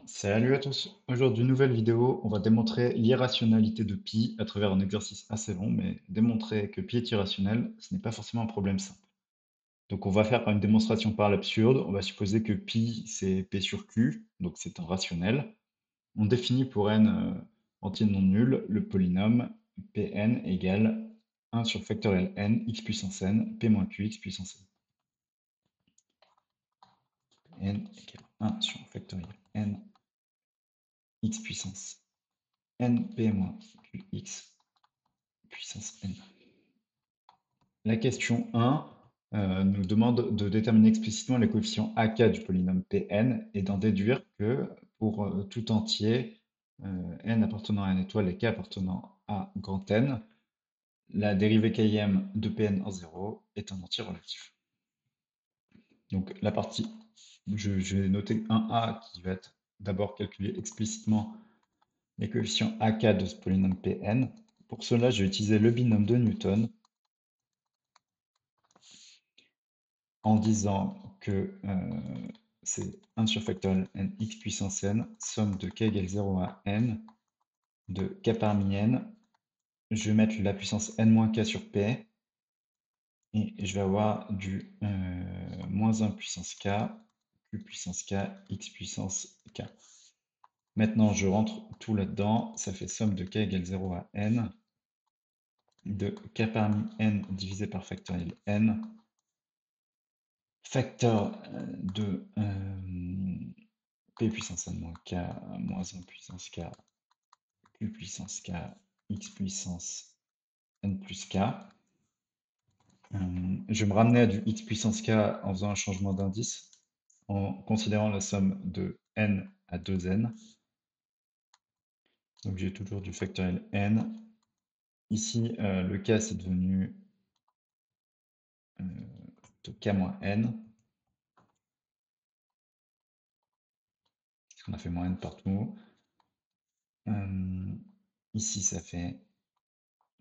Salut à tous. Aujourd'hui, nouvelle vidéo. On va démontrer l'irrationalité de pi à travers un exercice assez long, mais démontrer que pi est irrationnel, ce n'est pas forcément un problème simple. Donc, on va faire par une démonstration par l'absurde. On va supposer que pi, c'est p sur q, donc c'est un rationnel. On définit pour n entier non nul le polynôme pn égale 1 sur factoriel n x puissance n, p moins q x puissance n égale 1 sur factoriel n x puissance n p moins qx puissance n. La question 1 nous demande de déterminer explicitement les coefficients AK du polynôme Pn et d'en déduire que pour tout entier, n appartenant à n étoile et k appartenant à grand N, la dérivée km de Pn en 0 est un entier relatif. Donc la partie, je vais noter un A qui va être d'abord calculer explicitement les coefficients AK de ce polynôme Pn. Pour cela, je vais utiliser le binôme de Newton en disant que c'est 1 sur factoriel n x puissance n, somme de k égale 0 à n, de k parmi n. Je vais mettre la puissance n moins k sur p, et je vais avoir du moins 1 puissance k, q puissance k, x puissance k. Maintenant, je rentre tout là-dedans, ça fait somme de k égale 0 à n, de k parmi n divisé par factoriel n, facteur de p puissance n moins k, moins 1 puissance k, q puissance k, x puissance n plus k. Je vais me ramener à du x puissance k en faisant un changement d'indice, en considérant la somme de n à 2n. Donc j'ai toujours du factoriel n. Ici, le k c'est devenu de k moins n, parce qu'on a fait moins n partout. Ici, ça fait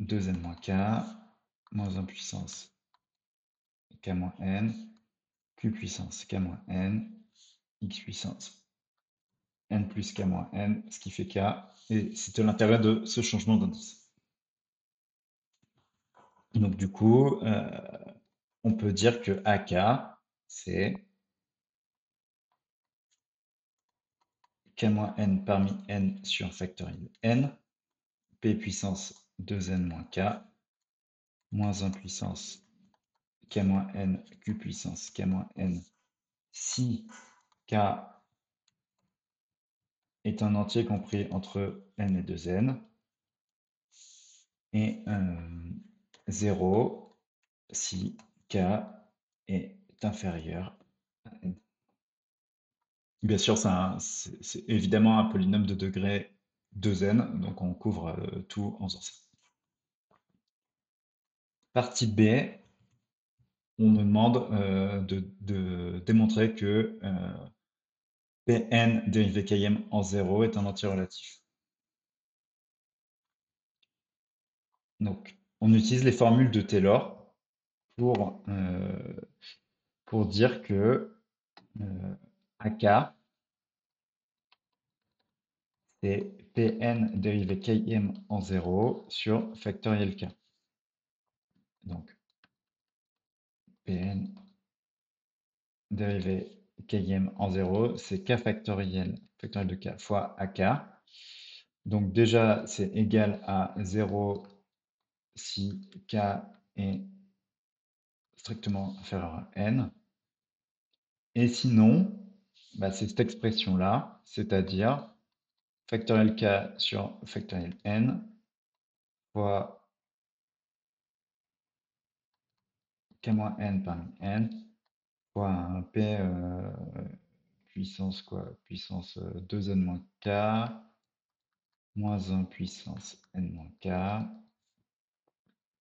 2n moins k, moins 1 puissance k moins n, q puissance k moins n, x puissance n plus k moins n, ce qui fait k, et c'était l'intérêt de ce changement d'indice. Donc du coup, on peut dire que AK, c'est k moins n parmi n sur factoriel n, p puissance 2n moins k, moins 1 puissance k moins n, q puissance k moins n, si k est un entier compris entre n et 2n, et 0 si k est inférieur à n. Bien sûr, c'est évidemment un polynôme de degré 2n, donc on couvre tout en faisant ça. Partie B, on nous demande de démontrer que Pn dérivé km en 0 est un entier relatif. Donc, on utilise les formules de Taylor pour, dire que AK, c'est Pn dérivé km en 0 sur factoriel k. Donc, Pn dérivé km en 0, c'est k factoriel de k fois ak. Donc déjà, c'est égal à 0 si k est strictement inférieur à n. Et sinon, bah, c'est cette expression-là, c'est-à-dire factoriel k sur factoriel n fois k moins n parmi n fois un p puissance quoi? Puissance 2n moins k moins 1 puissance n moins k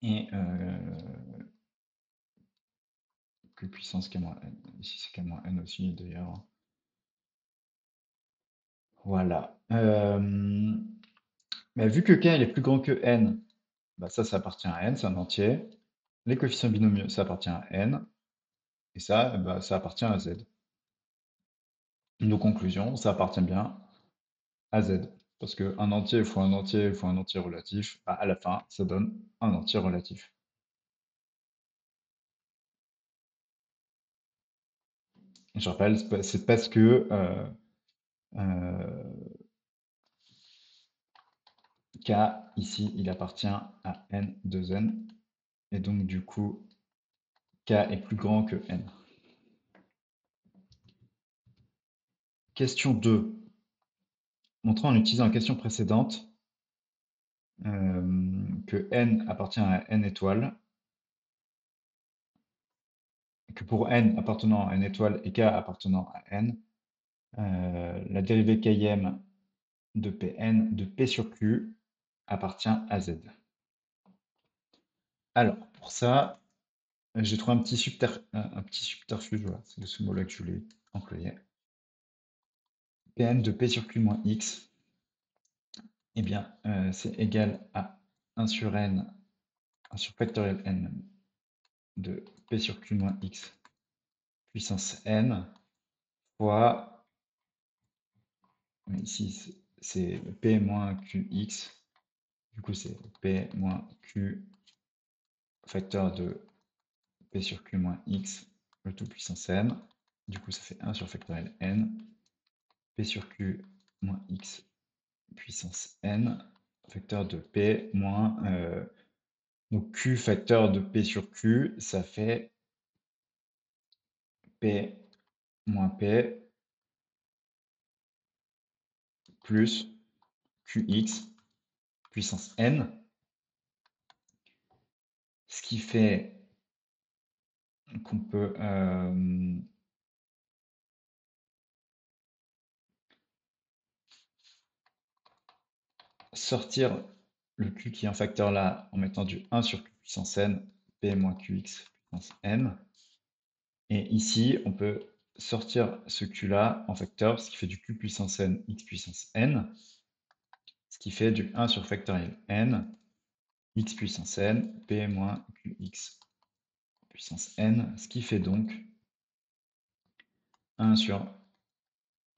et q puissance k moins n. Ici c'est k moins n aussi d'ailleurs. Voilà. Mais vu que k il est plus grand que n, bah ça appartient à n, c'est un entier. Les coefficients binomiaux, ça appartient à n. Et ça, bah, ça appartient à z. Nos conclusions, ça appartient bien à z. Parce qu'un entier fois un entier fois un entier relatif, bah, à la fin, ça donne un entier relatif. Je rappelle, c'est parce que K, ici, il appartient à n de n. Et donc, du coup, K est plus grand que n. Question 2. Montrant en utilisant la question précédente que n appartient à n étoiles, que pour n appartenant à n étoiles et k appartenant à n, la dérivée km de Pn de P sur Q appartient à Z. Alors, pour ça, j'ai trouvé un petit subterfuge, voilà, c'est ce mot-là que je voulais employer. Pn de P sur Q moins X, eh bien, c'est égal à 1 sur n, 1 sur factoriel n de P sur Q moins X puissance n fois, ici c'est P moins QX, du coup c'est P moins Q facteur de P sur Q moins X, le tout puissance n. Du coup, ça fait 1 sur factoriel n. P sur Q moins X puissance n, facteur de P moins... donc Q facteur de P sur Q, ça fait P moins P plus QX puissance n. Ce qui fait qu'on peut... sortir le Q qui est un facteur là en mettant du 1 sur Q puissance n, P moins QX puissance n. Et ici, on peut sortir ce Q là en facteur, ce qui fait du Q puissance n, X puissance n, ce qui fait du 1 sur factoriel n, X puissance n, P moins QX puissance n, ce qui fait donc 1 sur...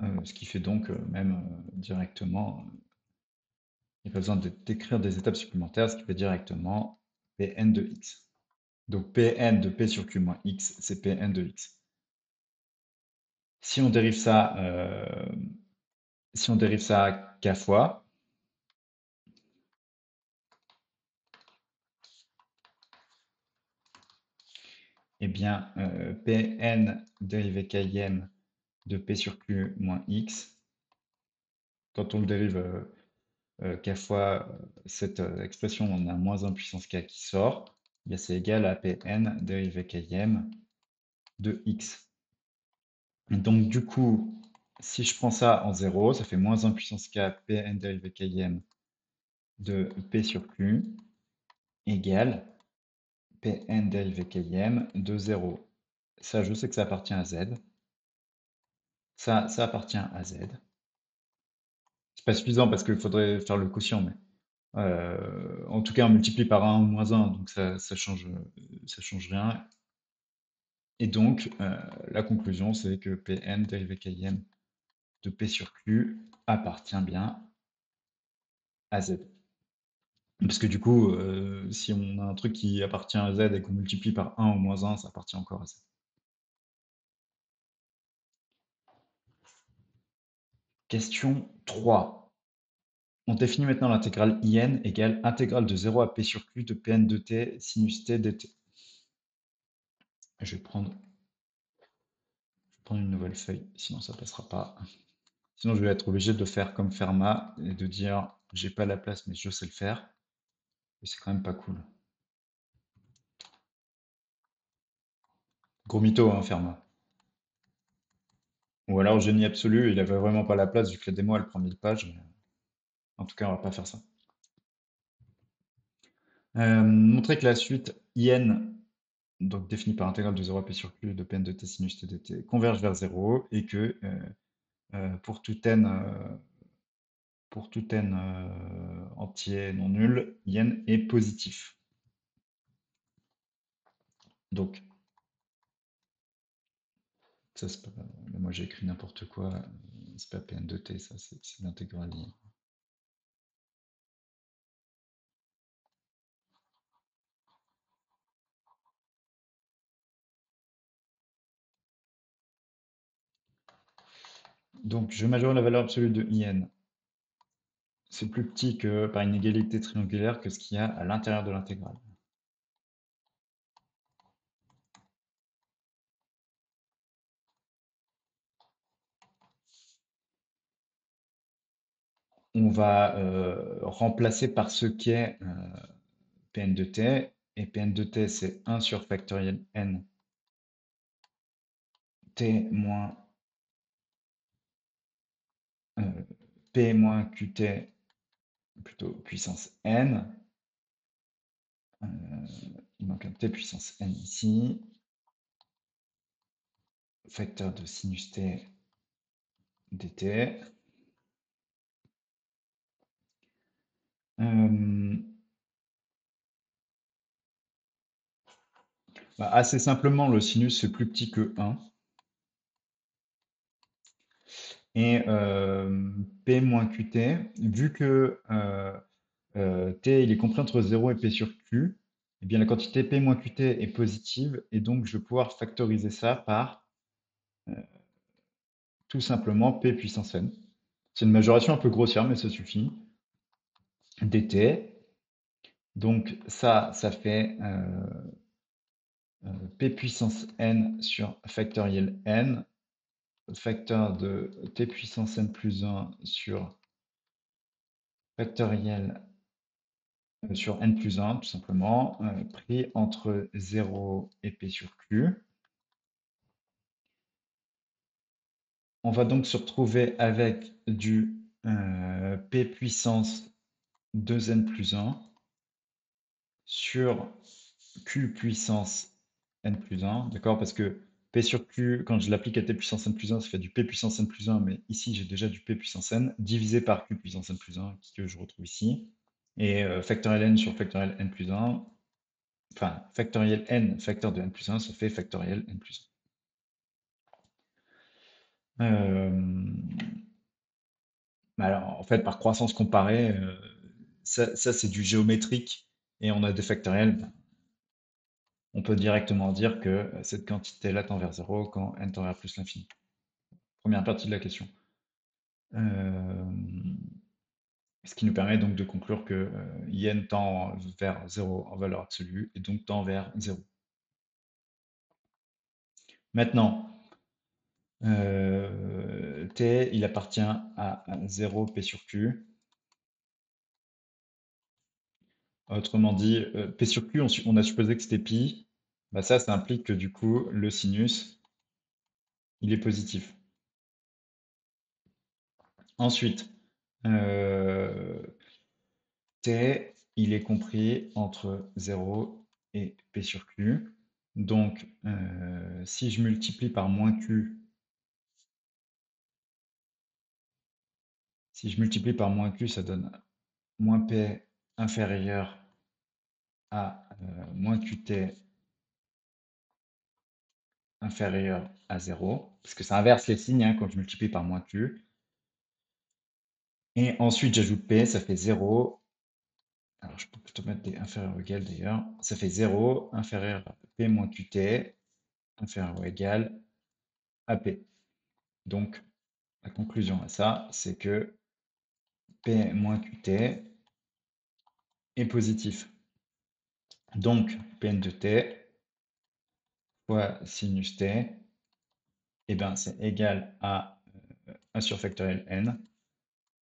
ce qui fait donc même directement... il n'y a pas besoin d'écrire des étapes supplémentaires, ce qui fait directement Pn de x. Donc Pn de P sur Q moins x, c'est Pn de x. Si on dérive ça, k fois, eh bien, Pn dérivé km de P sur Q moins x, quand on le dérive k fois cette expression, on a moins 1 puissance k qui sort, eh bien c'est égal à Pn dérivé km de x. Et donc du coup, si je prends ça en 0, ça fait moins 1 puissance k Pn dérivé km de P sur Q égale Pn dérivé km de 0. Ça, je sais que ça appartient à Z. Ça appartient à Z. C'est pas suffisant parce qu'il faudrait faire le quotient, mais en tout cas, on multiplie par 1 ou moins 1, donc ça change rien. Et donc, la conclusion, c'est que Pn dérivé km de P sur Q appartient bien à Z. Parce que du coup, si on a un truc qui appartient à Z et qu'on multiplie par 1 ou moins 1, ça appartient encore à Z. Question 3. On définit maintenant l'intégrale in égale intégrale de 0 à p sur q de Pn de t sinus t dt. Je vais prendre une nouvelle feuille, sinon ça passera pas. Sinon je vais être obligé de faire comme Fermat et de dire j'ai pas la place mais je sais le faire. Et c'est quand même pas cool. Gros mytho, hein, Fermat. Ou alors génie absolu, il avait vraiment pas la place vu que la démo elle prend 1000 pages. En tout cas, on va pas faire ça. Montrer que la suite in, donc définie par intégrale de 0 à p sur q de Pn de t sinus t dt, converge vers 0 et que pour tout n entier non nul, n est positif. Donc, Ça, c'est pas... Moi, j'ai écrit n'importe quoi. C'est pas Pn de t, ça, c'est l'intégrale IN. Donc, je majorie la valeur absolue de IN. C'est plus petit que par inégalité triangulaire que ce qu'il y a à l'intérieur de l'intégrale. On va remplacer par ce qu'est Pn de t. Et Pn de t, c'est 1 sur factoriel n t moins p moins qt, plutôt puissance n. Il manque un t puissance n ici. Facteur de sinus t dt. Assez simplement, le sinus c'est plus petit que 1. Et P moins QT, vu que T il est compris entre 0 et P sur Q, eh bien la quantité P moins QT est positive, et donc je vais pouvoir factoriser ça par tout simplement P puissance n. C'est une majoration un peu grossière, mais ça suffit. dt. Donc ça fait P puissance n sur factoriel n, facteur de T puissance n plus 1 sur factoriel sur n plus 1, tout simplement, pris entre 0 et P sur Q. On va donc se retrouver avec du P puissance 2n plus 1 sur Q puissance n plus 1, d'accord? Parce que P sur Q, quand je l'applique à T puissance n plus 1, ça fait du P puissance n plus 1, mais ici j'ai déjà du P puissance n, divisé par Q puissance n plus 1, que je retrouve ici. Et factoriel n sur factoriel n plus 1, enfin, factoriel n, facteur de n plus 1, ça fait factoriel n plus 1. Alors, en fait, par croissance comparée, ça c'est du géométrique, et on a des factoriels. Ben, on peut directement dire que cette quantité-là tend vers 0 quand n tend vers plus l'infini. Première partie de la question. Ce qui nous permet donc de conclure que IN tend vers 0 en valeur absolue, et donc tend vers 0. Maintenant, T, il appartient à 0 P sur Q. Autrement dit, P sur Q, on a supposé que c'était pi. Bah ça implique que du coup, le sinus, il est positif. Ensuite, T, il est compris entre 0 et P sur Q. Donc, si je multiplie par moins Q, ça donne moins P inférieur à moins QT inférieur à 0, parce que ça inverse les signes hein, quand je multiplie par moins Q. Et ensuite, j'ajoute P, ça fait 0. Alors, je peux plutôt mettre des inférieurs ou égal d'ailleurs. Ça fait 0, inférieur à P moins QT, inférieur ou égal à P. Donc, la conclusion à ça, c'est que P moins QT est positif. Donc, Pn de t fois sinus t, eh ben, c'est égal à 1 sur factoriel n,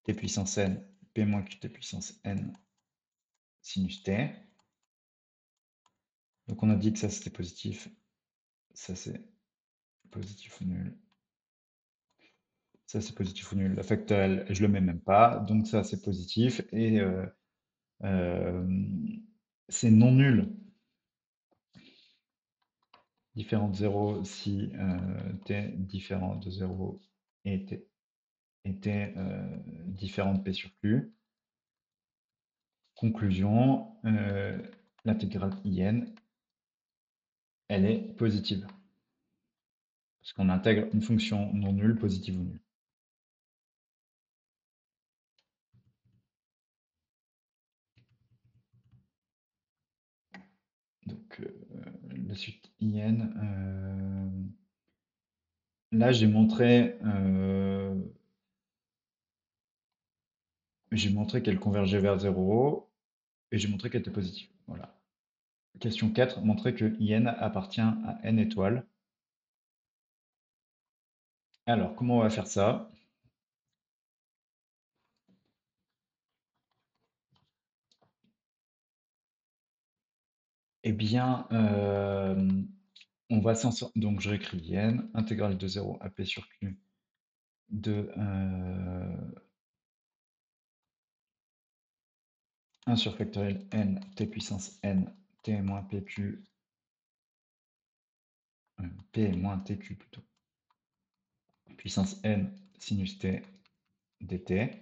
t puissance n, P moins QT puissance n sinus t. Donc, on a dit que ça, c'était positif. Ça, c'est positif ou nul. Ça, c'est positif ou nul. La factorielle, je le mets même pas. Donc, ça, c'est positif. Et c'est non nul. Différent de 0 si t différent de 0 et t différent de p sur q. Conclusion, l'intégrale IN, elle est positive. parce qu'on intègre une fonction non nulle, positive ou nulle. Donc, la suite IN. Là, j'ai montré qu'elle convergeait vers 0 et j'ai montré qu'elle était positive. Voilà. Question 4, montrer que IN appartient à N étoiles. Alors, comment on va faire ça? Eh bien, on va s'en sortir. Donc, je réécris IN, intégrale de 0 à P sur Q de 1 sur factoriel N T puissance N T moins PQ P moins TQ plutôt, puissance N sinus T dt.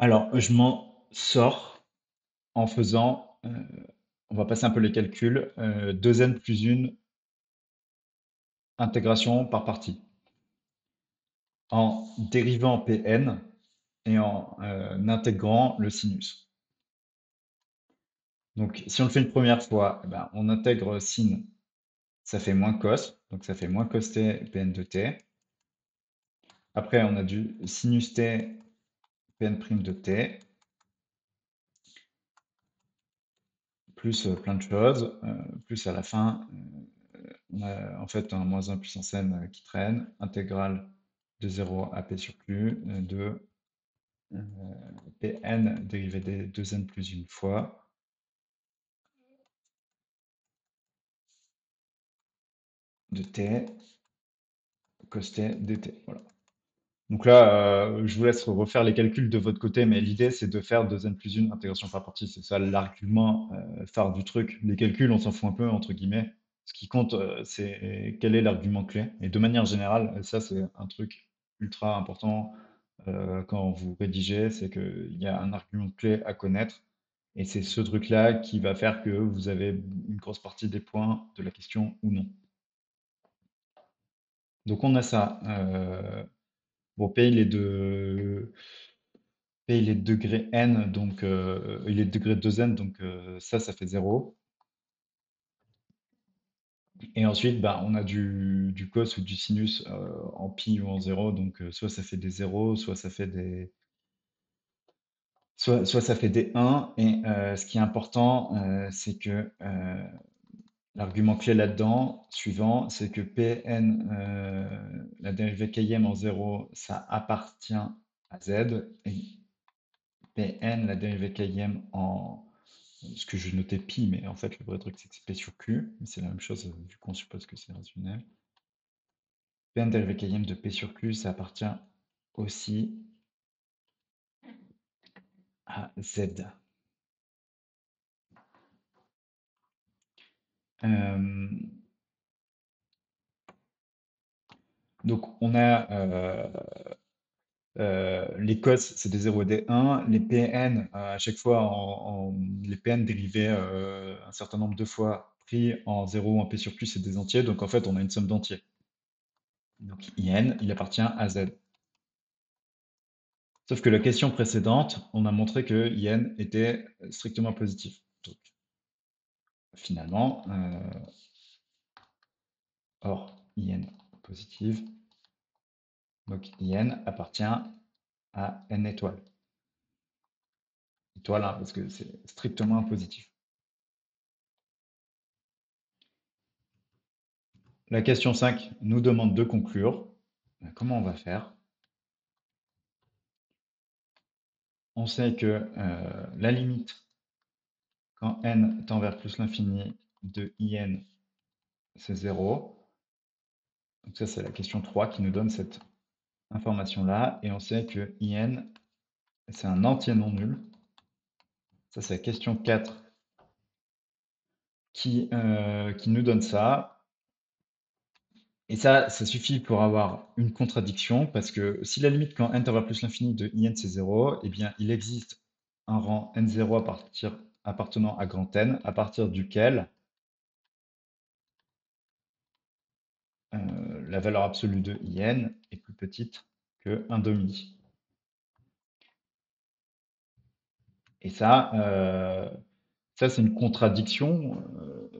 Alors, je m'en sors en faisant, on va passer un peu les calculs, 2n plus 1 intégration par partie, en dérivant Pn et en intégrant le sinus. Donc, si on le fait une première fois, eh ben, on intègre sin, ça fait moins cos, donc ça fait moins cos t Pn de t. Après, on a du sinus t Pn' de t, plus plein de choses, plus à la fin, on a en fait un moins 1 puissance n qui traîne, intégrale de 0 à p sur q de Pn dérivé des 2n plus une fois de t cos t dt. Voilà. Donc là, je vous laisse refaire les calculs de votre côté, mais l'idée c'est de faire 2n plus 1 intégration par partie. C'est ça l'argument phare du truc. Les calculs, on s'en fout un peu, entre guillemets. Ce qui compte, c'est quel est l'argument clé. Et de manière générale, ça c'est un truc ultra important quand vous rédigez, c'est qu'il y a un argument clé à connaître. Et c'est ce truc-là qui va faire que vous avez une grosse partie des points de la question ou non. Donc on a ça. Bon, P il est de degré n, donc il est de degré 2n, donc ça fait 0. Et ensuite, bah, on a du cos ou du sinus en pi ou en 0, donc soit ça fait des 0, soit ça fait des 1. Et ce qui est important, c'est que l'argument clé là-dedans, suivant, c'est que Pn, la dérivée km en 0, ça appartient à z, et Pn, la dérivée km en ce que je notais pi, mais en fait le vrai truc c'est que c'est p sur q, mais c'est la même chose vu qu'on suppose que c'est rationnel. Pn dérivé km de p sur q, ça appartient aussi à z. Donc on a les cos, c'est des 0 et des 1. Les Pn, à chaque fois, les Pn dérivés un certain nombre de fois pris en 0 ou en P sur Q, c'est des entiers. Donc en fait, on a une somme d'entiers. Donc IN, il appartient à Z. Sauf que la question précédente, on a montré que IN était strictement positif. Donc finalement, or IN positive, donc IN appartient à N étoiles. Étoile, hein, parce que c'est strictement positif. La question 5 nous demande de conclure. Comment on va faire? On sait que la limite, quand n tend vers plus l'infini de IN, c'est 0. Donc ça, c'est la question 3 qui nous donne cette information-là. Et on sait que IN, c'est un entier non nul. Ça, c'est la question 4 qui nous donne ça. Et ça suffit pour avoir une contradiction, parce que si la limite quand n tend vers plus l'infini de IN c'est 0, eh bien il existe un rang n0 appartenant à grand N, à partir duquel la valeur absolue de IN est plus petite que 1 demi. Et ça c'est une contradiction.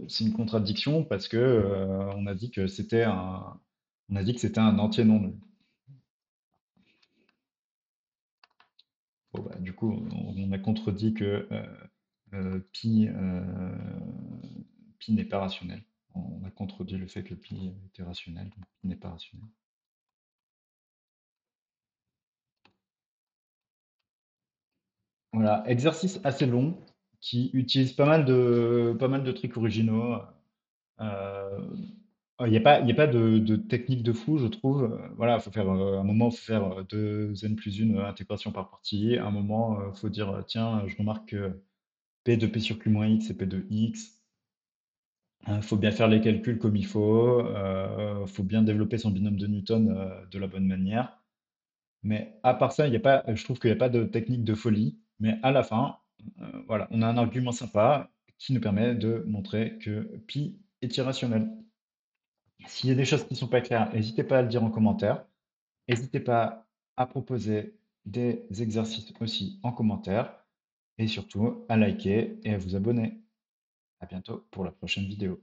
C'est une contradiction parce que on a dit que c'était un entier non nul. Bon, bah, du coup, on a contredit que pi n'est pas rationnel. On a contredit le fait que pi était rationnel, donc pi n'est pas rationnel. Voilà, exercice assez long qui utilise pas mal de trucs originaux. Euh, il y a pas de technique de fou, je trouve. Voilà, faut faire, un moment, il faut faire 2 n plus 1 intégration par partie. À un moment, il faut dire, tiens, je remarque que P de P sur Q moins X, c'est P de X. Faut bien faire les calculs comme il faut. Faut bien développer son binôme de Newton de la bonne manière. Mais à part ça, il y a pas, je trouve qu'il n'y a pas de technique de folie. Mais à la fin, voilà, on a un argument sympa qui nous permet de montrer que pi est irrationnel. S'il y a des choses qui ne sont pas claires, n'hésitez pas à le dire en commentaire. N'hésitez pas à proposer des exercices aussi en commentaire. Et surtout, à liker et à vous abonner. À bientôt pour la prochaine vidéo.